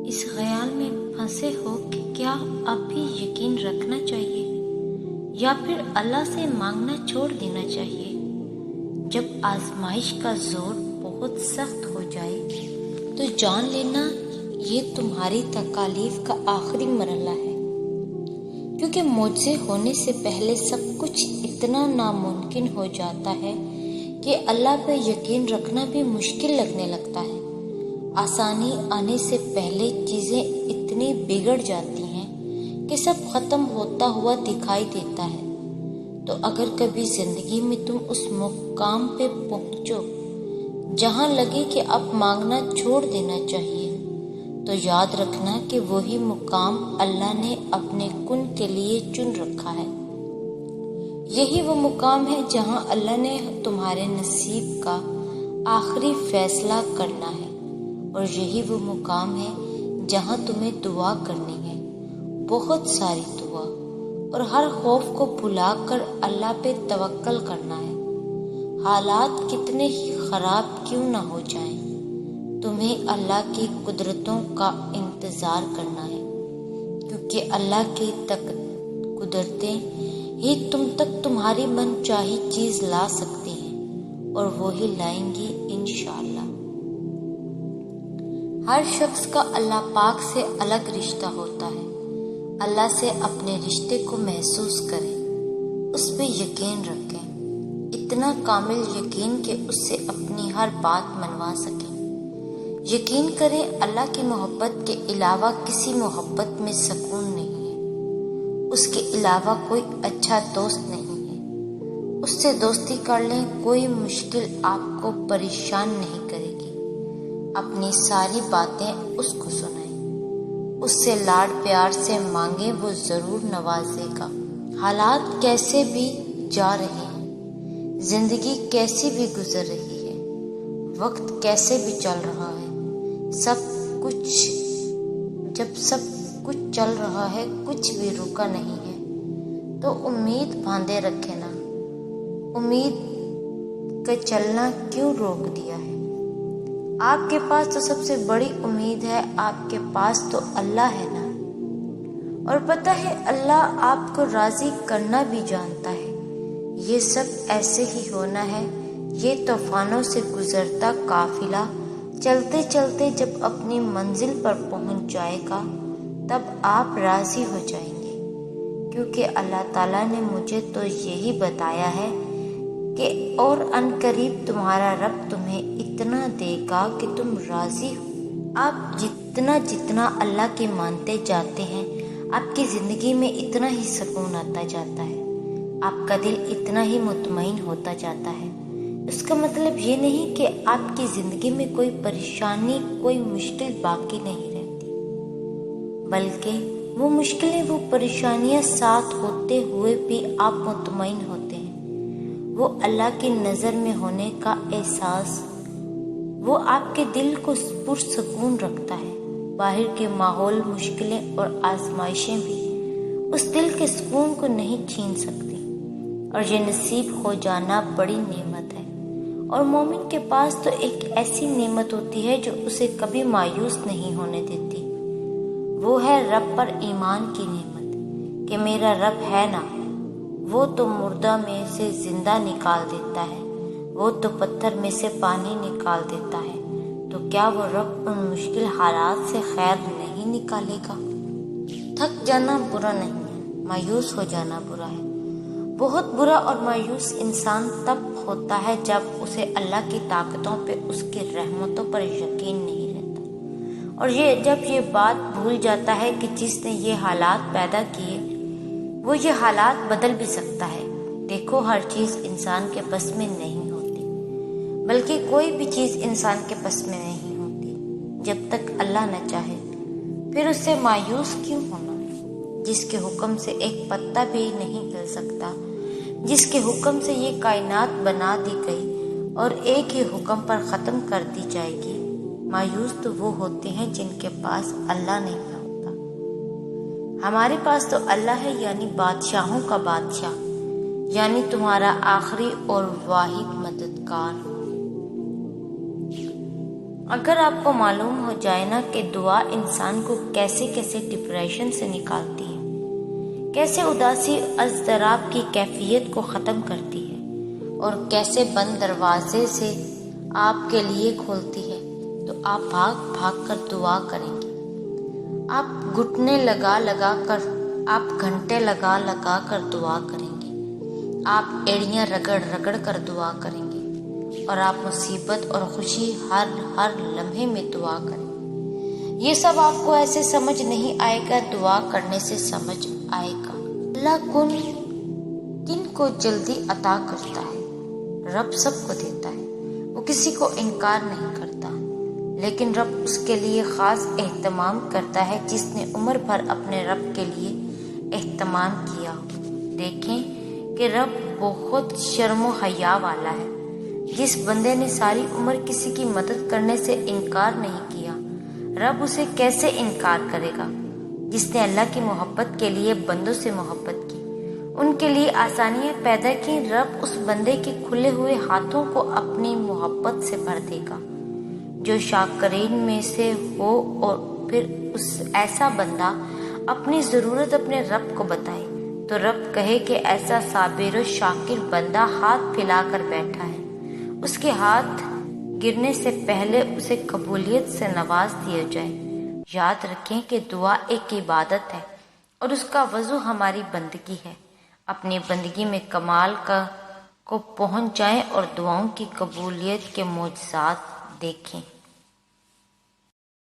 اس خیال میں پھنسے ہو کہ کیا اب بھی یقین رکھنا چاہیے یا پھر اللہ سے مانگنا چھوڑ دینا چاہیے؟ جب آزمائش کا زور بہت سخت ہو جائے تو جان لینا یہ تمہاری تکالیف کا آخری مرحلہ ہے، کیونکہ معجزے ہونے سے پہلے سب کچھ اتنا ناممکن ہو جاتا ہے کہ اللہ پہ یقین رکھنا بھی مشکل لگنے لگتا ہے۔ آسانی آنے سے پہلے چیزیں اتنی بگڑ جاتی ہیں کہ سب ختم ہوتا ہوا دکھائی دیتا ہے۔ تو اگر کبھی زندگی میں تم اس مقام پہ پہنچو جہاں لگے کہ اب مانگنا چھوڑ دینا چاہیے، تو یاد رکھنا کہ وہی مقام اللہ نے اپنے کن کے لیے چن رکھا ہے۔ یہی وہ مقام ہے جہاں اللہ نے تمہارے نصیب کا آخری فیصلہ کرنا ہے، اور یہی وہ مقام ہے جہاں تمہیں دعا کرنی ہے، بہت ساری دعا، اور ہر خوف کو بھلا کر اللہ پہ توکل کرنا ہے۔ حالات کتنے ہی خراب کیوں نہ ہو جائیں، تمہیں اللہ کی قدرتوں کا انتظار کرنا ہے، کیونکہ اللہ کی قدرتیں ہی تم تک تمہاری من چاہی چیز لا سکتی ہیں، اور وہی لائیں گی انشاءاللہ۔ ہر شخص کا اللہ پاک سے الگ رشتہ ہوتا ہے۔ اللہ سے اپنے رشتے کو محسوس کریں، اس پہ یقین رکھیں، اتنا کامل یقین کہ اس سے اپنی ہر بات منوا سکیں۔ یقین کریں اللہ کی محبت کے علاوہ کسی محبت میں سکون نہیں ہے، اس کے علاوہ کوئی اچھا دوست نہیں ہے۔ اس سے دوستی کر لیں، کوئی مشکل آپ کو پریشان نہیں کرے گی۔ اپنی ساری باتیں اس کو سنائیں، اس سے لاڈ پیار سے مانگیں، وہ ضرور نوازے گا۔ حالات کیسے بھی جا رہے ہیں، زندگی کیسی بھی گزر رہی ہے، وقت کیسے بھی چل رہا ہے، جب سب کچھ چل رہا ہے، کچھ بھی رکا نہیں ہے، تو امید باندھے رکھے نا۔ امید کا چلنا کیوں روک دیا ہے؟ آپ کے پاس تو سب سے بڑی امید ہے، آپ کے پاس تو اللہ ہے نا۔ اور پتہ ہے اللہ آپ کو راضی کرنا بھی جانتا ہے۔ یہ سب ایسے ہی ہونا ہے۔ یہ طوفانوں سے گزرتا قافلہ چلتے چلتے جب اپنی منزل پر پہنچ جائے گا، تب آپ راضی ہو جائیں گے، کیونکہ اللہ تعالیٰ نے مجھے تو یہی بتایا ہے کہ اور ان قریب تمہارا رب تمہیں اتنا دے گا کہ تم راضی ہو۔ آپ جتنا اللہ کی مانتے جاتے ہیں، آپ کی زندگی میں اتنا ہی سکون آتا جاتا ہے، آپ کا دل اتنا ہی مطمئن ہوتا جاتا ہے۔ اس کا مطلب یہ نہیں کہ آپ کی زندگی میں کوئی پریشانی، کوئی مشکل باقی نہیں رہتی، بلکہ وہ مشکلیں، وہ پریشانیاں ساتھ ہوتے ہوئے بھی آپ مطمئن ہوتے ہیں۔ وہ اللہ کی نظر میں ہونے کا احساس، وہ آپ کے دل کو پرسکون رکھتا ہے۔ باہر کے ماحول، مشکلیں اور آزمائشیں بھی اس دل کے سکون کو نہیں چھین سکتی، اور یہ نصیب ہو جانا بڑی نعمت ہے۔ اور مومن کے پاس تو ایک ایسی نعمت ہوتی ہے جو اسے کبھی مایوس نہیں ہونے دیتی، وہ ہے رب پر ایمان کی نعمت، کہ میرا رب ہے نا، وہ تو مردہ میں سے زندہ نکال دیتا ہے، وہ تو پتھر میں سے پانی نکال دیتا ہے، تو کیا وہ رب ان مشکل حالات سے خیر نہیں نکالے گا؟ تھک جانا برا نہیں ہے، مایوس ہو جانا برا ہے۔ بہت برا اور مایوس انسان تب ہوتا ہے جب اسے اللہ کی طاقتوں پہ، اس کی رحمتوں پر یقین نہیں رہتا، اور جب یہ بات بھول جاتا ہے کہ جس نے یہ حالات پیدا کیے وہ یہ حالات بدل بھی سکتا ہے۔ دیکھو، ہر چیز انسان کے بس میں نہیں ہوتی، بلکہ کوئی بھی چیز انسان کے بس میں نہیں ہوتی جب تک اللہ نہ چاہے۔ پھر اس سے مایوس کیوں ہونا؟ جس کے حکم سے ایک پتا بھی نہیں ہل سکتا، جس کے حکم سے یہ کائنات بنا دی گئی اور ایک ہی حکم پر ختم کر دی جائے گی۔ مایوس تو وہ ہوتے ہیں جن کے پاس اللہ نہیں ہوتا۔ ہمارے پاس تو اللہ ہے، یعنی بادشاہوں کا بادشاہ، یعنی تمہارا آخری اور واحد مددگار۔ اگر آپ کو معلوم ہو جائے نا کہ دعا انسان کو کیسے کیسے ڈپریشن سے نکالتی ہے، کیسے اداسی اضطراب کی کیفیت کو ختم کرتی ہے، اور کیسے بند دروازے سے آپ کے لیے کھولتی ہے، تو آپ بھاگ بھاگ کر دعا کریں گے۔ آپ گھٹنے لگا لگا کر، آپ گھنٹے لگا لگا کر دعا کریں گے، آپ ایڑیاں رگڑ رگڑ کر دعا کریں گے، اور آپ مصیبت اور خوشی ہر لمحے میں دعا کریں گے۔ یہ سب آپ کو ایسے سمجھ نہیں آئے گا، دعا کرنے سے سمجھ آئے گا۔ اللہ کن کو جلدی عطا کرتا ہے، رب سب کو دیتا ہے، وہ کسی کو انکار نہیں کرتا، لیکن رب اس کے لیے خاص اہتمام کرتا ہے جس نے عمر بھر اپنے رب کے لیے اہتمام کیا ہو۔ دیکھیں کہ رب بہت شرم و حیا والا ہے۔ جس بندے نے ساری عمر کسی کی مدد کرنے سے انکار نہیں کیا، رب اسے کیسے انکار کرے گا؟ جس نے اللہ کی محبت کے لیے بندوں سے محبت کی، ان کے لیے آسانیاں پیدا کی، رب اس بندے کے کھلے ہوئے ہاتھوں کو اپنی محبت سے بھر دے گا۔ جو شاکرین میں سے ہو اور پھر ایسا بندہ اپنی ضرورت اپنے رب کو بتائے، تو رب کہے کہ ایسا صابر و شاکر بندہ ہاتھ پھیلا کر بیٹھا ہے، اس کے ہاتھ گرنے سے پہلے اسے قبولیت سے نواز دیا جائے۔ یاد رکھیں کہ دعا ایک عبادت ہے اور اس کا وضو ہماری بندگی ہے۔ اپنی بندگی میں کمال کو پہنچ جائیں اور دعاؤں کی قبولیت کے معجزات دیکھیں۔